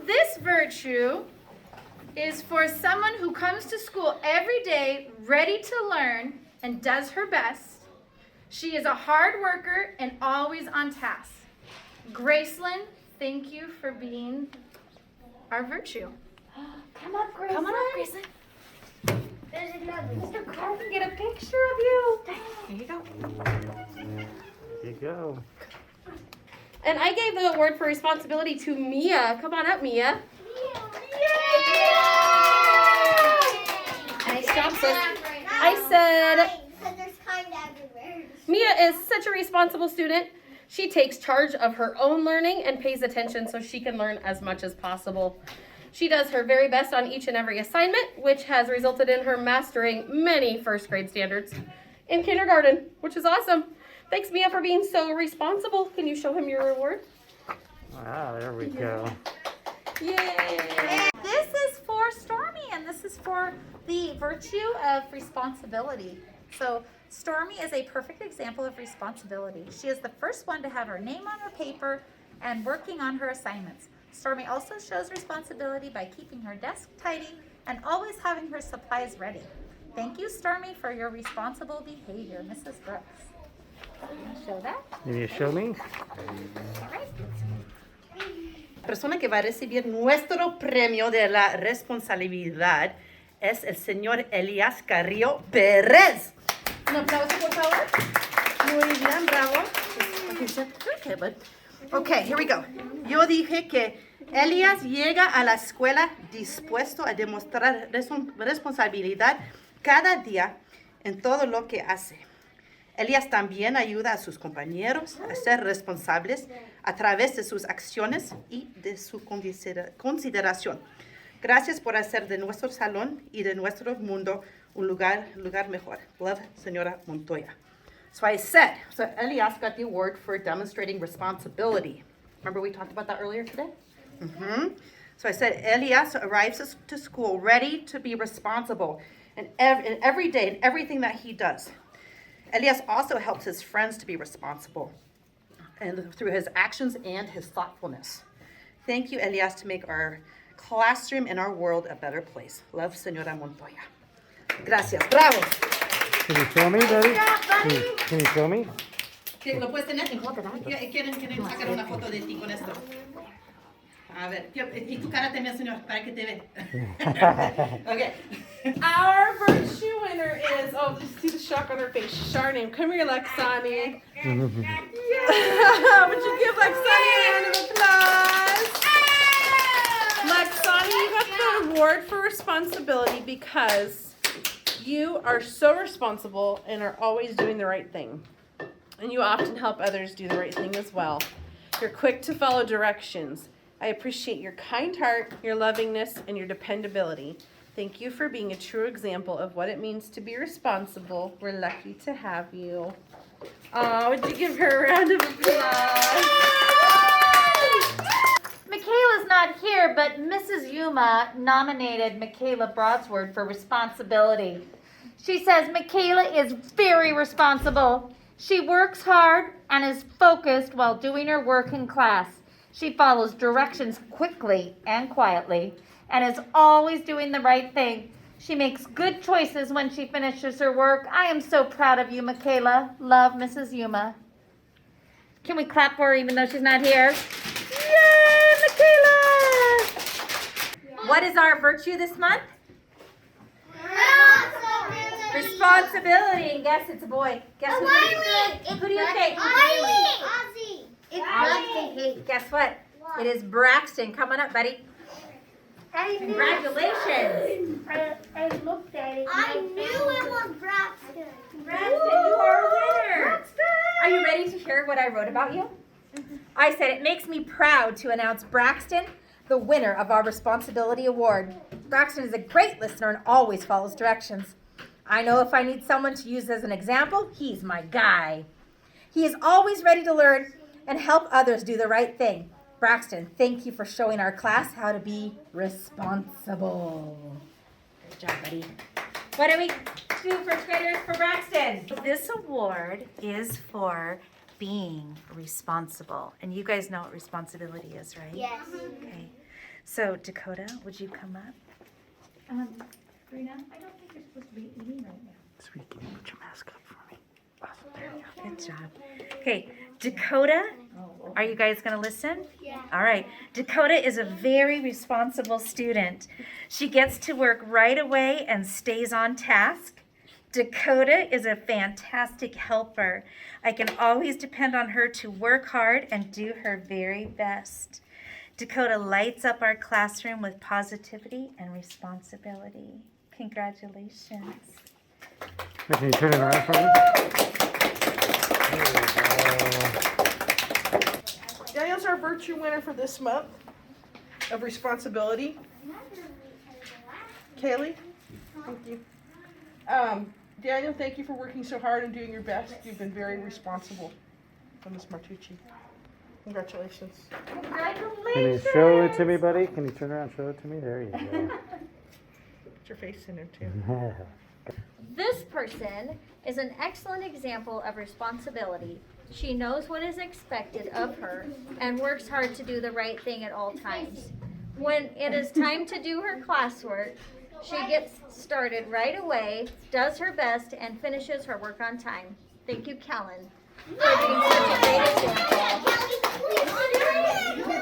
this virtue is for someone who comes to school every day ready to learn and does her best. She is a hard worker and always on task. Graceland, thank you for being our virtue. Come up, Graceland. Come on up, Graceland. There's another. Mr. Carl can get a picture of you. Here you go. Here you go. And I gave the award for responsibility to Mia. Come on up, Mia. Nice job, sis. I said Mia is such a responsible student. She takes charge of her own learning and pays attention so she can learn as much as possible. She does her very best on each and every assignment, which has resulted in her mastering many first grade standards in kindergarten, which is awesome. Thanks, Mia, for being so responsible. Can you show him your reward? Wow, there we go. Yay! This is for Stormy, and this is for the virtue of responsibility. So Stormy is a perfect example of responsibility. She is the first one to have her name on her paper and working on her assignments. Stormy also shows responsibility by keeping her desk tidy and always having her supplies ready. Thank you, Stormy, for your responsible behavior. Mrs. Brooks. Can you show that? Can you show me? All right. La persona que va a recibir nuestro premio de la responsabilidad es el señor Elias Carrillo Pérez. Un aplauso, por favor. Muy bien, bravo. Okay, bud. Okay, here we go. Yo dije que Elias llega a la escuela dispuesto a demostrar responsabilidad cada día en todo lo que hace. Elias también ayuda a sus compañeros a ser responsables a través de sus acciones y de su consideración. Gracias por hacer de nuestro salón y de nuestro mundo un lugar mejor. Love, Señora Montoya. So I said, Elias got the award for demonstrating responsibility. Remember we talked about that earlier today? So I said, Elias arrives to school ready to be responsible in every day and everything that he does. Elias also helps his friends to be responsible and through his actions and his thoughtfulness. Thank you, Elias, to make our classroom and our world a better place. Love, Señora Montoya. Gracias. Bravo. Can you show me, buddy? Can you show me? ¿Lo puedes tener? ¿Quieren sacar una foto de ti con esto? A ver, y tu cara también, señor, para que te ve. Okay. Our virtue winner is, oh, just see the shock on her face. Sharname. Come here, Lexani. Yeah. Would you give Lexani a round of applause? Lexani, you got the award for responsibility because you are so responsible and are always doing the right thing. And you often help others do the right thing as well. You're quick to follow directions. I appreciate your kind heart, your lovingness, and your dependability. Thank you for being a true example of what it means to be responsible. We're lucky to have you. Oh, would you give her a round of applause? Michaela's not here, but Mrs. Yuma nominated Michaela Broadsword for responsibility. She says Michaela is very responsible. She works hard and is focused while doing her work in class. She follows directions quickly and quietly and is always doing the right thing. She makes good choices when she finishes her work. I am so proud of you, Michaela. Love, Mrs. Yuma. Can we clap for her even though she's not here? Yay, Michaela! What is our virtue this month? Responsibility. Guess it's a boy. Guess who? Who do you think? Ozzy. It's Braxton. Guess what? It is Braxton. Come on up, buddy. Congratulations. I looked at it. I knew it was Braxton. Braxton, you are a winner. Braxton. Are you ready to hear what I wrote about you? I said it makes me proud to announce Braxton, the winner of our Responsibility Award. Braxton is a great listener and always follows directions. I know if I need someone to use as an example, he's my guy. He is always ready to learn and help others do the right thing. Braxton, thank you for showing our class how to be responsible. Good job, buddy. What do we do, first graders, for Braxton? This award is for being responsible. And you guys know what responsibility is, right? Yes. Okay. So Dakota, would you come up? Rena, I don't think you're supposed to be eating right now. Sweet, can you put your mask up for me? Awesome, there you go. Good job. Okay, Dakota, are you guys going to listen? Yeah. All right. Dakota is a very responsible student. She gets to work right away and stays on task. Dakota is a fantastic helper. I can always depend on her to work hard and do her very best. Dakota lights up our classroom with positivity and responsibility. Congratulations. Hey, can you turn it around for me? Daniel's our virtue winner for this month of responsibility. Kaylee, thank you. Daniel, thank you for working so hard and doing your best. You've been very responsible for Miss Martucci. Congratulations. Congratulations. Can you show it to me, buddy? Can you turn around and show it to me? There you go. Put your face in there too. This person is an excellent example of responsibility. She knows what is expected of her and works hard to do the right thing at all times. When it is time to do her classwork, she gets started right away, does her best, and finishes her work on time. Thank you, Kellen, for being such a great example.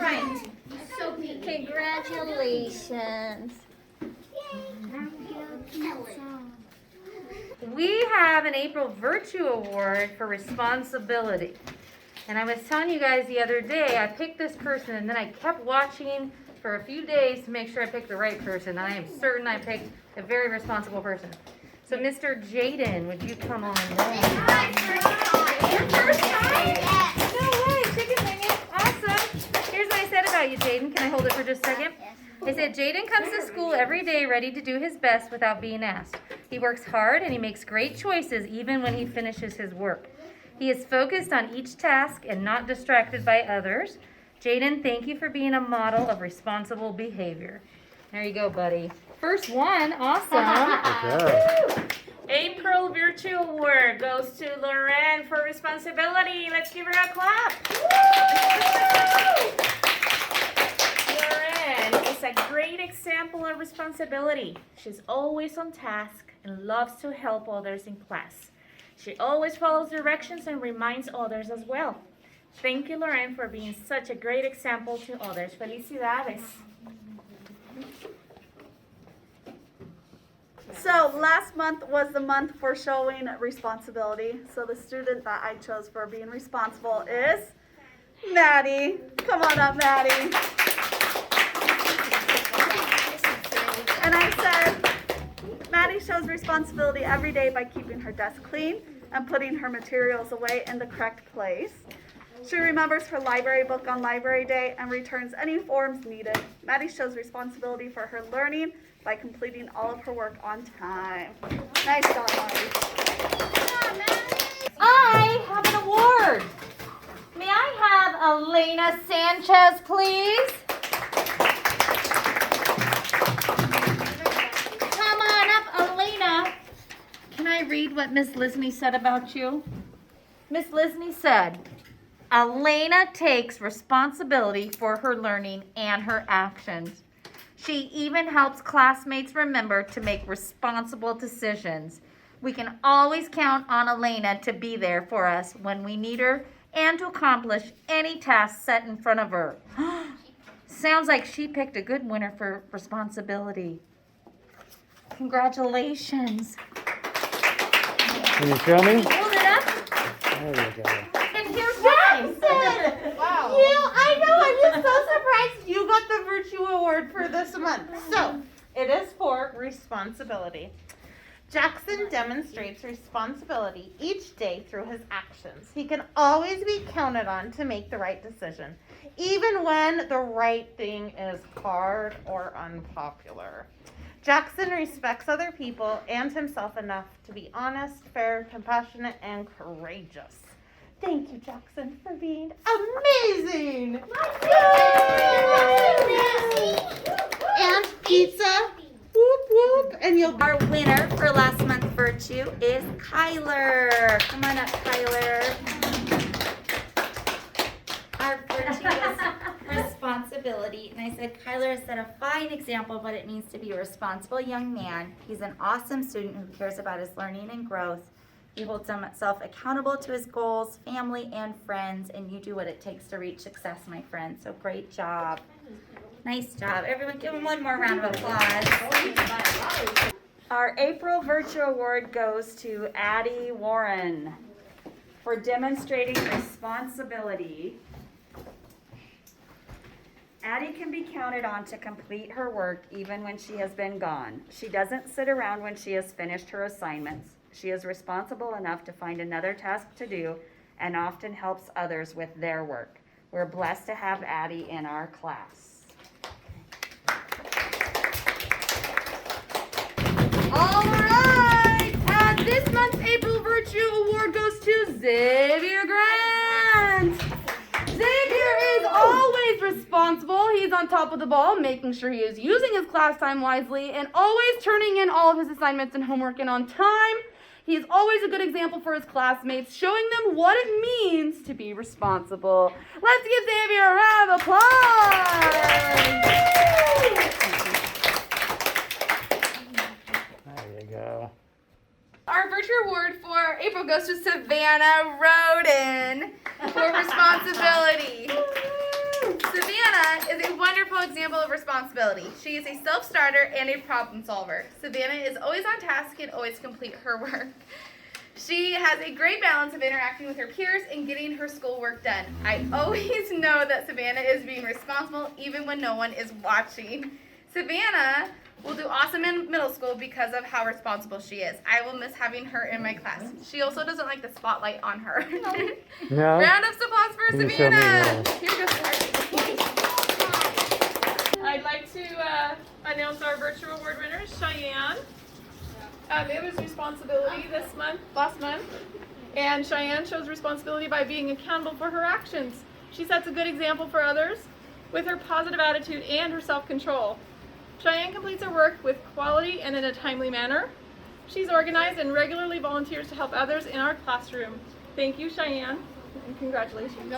Right. Congratulations. We have an April Virtue Award for responsibility. And I was telling you guys the other day, I picked this person and then I kept watching for a few days to make sure I picked the right person. And I am certain I picked a very responsible person. So Mr. Jayden, would you come on down? Your first time? No way, chicken winging. Awesome. Here's what I said about you, Jayden. Can I hold it for just a second? I said, Jayden comes to school every day ready to do his best without being asked. He works hard and he makes great choices even when he finishes his work. He is focused on each task and not distracted by others. Jayden, thank you for being a model of responsible behavior. There you go, buddy. First one, awesome. Good job. April Virtue Award goes to Lauren for responsibility. Let's give her a clap. Lauren is a great example of responsibility. She's always on task and loves to help others in class. She always follows directions and reminds others as well. Thank you, Lauren, for being such a great example to others. Felicidades. So last month was the month for showing responsibility. So the student that I chose for being responsible is Maddie. Come on up, Maddie. And I said, Maddie shows responsibility every day by keeping her desk clean and putting her materials away in the correct place. She remembers her library book on library day and returns any forms needed. Maddie shows responsibility for her learning by completing all of her work on time. Nice job, Maddie. I have an award. May I have Elena Sanchez, please? Come on up, Elena. Can I read what Miss Lisney said about you? Miss Lisney said, Elena takes responsibility for her learning and her actions. She even helps classmates remember to make responsible decisions. We can always count on Elena to be there for us when we need her and to accomplish any task set in front of her. Sounds like she picked a good winner for responsibility. Congratulations. Can you show me? Hold it up. There you go. And here's mine. Wow. I know, I'm just so surprised you got the Virtue Award for this month. So, it is for responsibility. Jackson demonstrates responsibility each day through his actions. He can always be counted on to make the right decision, even when the right thing is hard or unpopular. Jackson respects other people and himself enough to be honest, fair, compassionate, and courageous. Thank you, Jackson, for being amazing! And pizza, whoop whoop, and you'll Our winner for last month's Virtue is Kyler. Come on up, Kyler. Our Virtue is responsibility. responsibility, and I said, Kyler has set a fine example of what it means to be a responsible young man. He's an awesome student who cares about his learning and growth. He holds himself accountable to his goals, family, and friends, and you do what it takes to reach success, my friend. So great job. Nice job. Everyone give him one more round of applause. Our April Virtue Award goes to Addie Warren for demonstrating responsibility. Addie can be counted on to complete her work even when she has been gone. She doesn't sit around when she has finished her assignments. She is responsible enough to find another task to do and often helps others with their work. We're blessed to have Addie in our class. All right, this month's April Virtue Award goes to Xavier Grant. Xavier is always responsible. He's on top of the ball, making sure he is using his class time wisely and always turning in all of his assignments and homework in on time. He is always a good example for his classmates, showing them what it means to be responsible. Let's give Xavier a round of applause. There you go. Our Virtue Award for April goes to Savannah Roden for responsibility. Savannah is a wonderful example of responsibility. She is a self-starter and a problem solver. Savannah is always on task and always complete her work. She has a great balance of interacting with her peers and getting her schoolwork done. I always know that Savannah is being responsible even when no one is watching. Savannah will do awesome in middle school because of how responsible she is. I will miss having her in my class. She also doesn't like the spotlight on her. No? Round of applause for Can you show me, Savannah. Here we go. I'd like to announce our Virtue Award winner, Cheyenne. It was responsibility last month, and Cheyenne shows responsibility by being accountable for her actions. She sets a good example for others with her positive attitude and her self-control. Cheyenne completes her work with quality and in a timely manner. She's organized and regularly volunteers to help others in our classroom. Thank you, Cheyenne, and congratulations.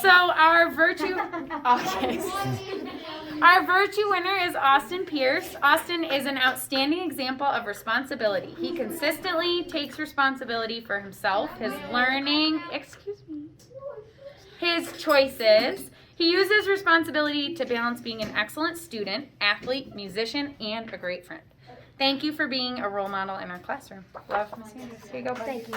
So our virtue winner is Austin Pierce. Austin is an outstanding example of responsibility. He consistently takes responsibility for himself, his learning, his choices. He uses responsibility to balance being an excellent student, athlete, musician, and a great friend. Thank you for being a role model in our classroom. Love, Miss Sanders. Here you go. Thank you.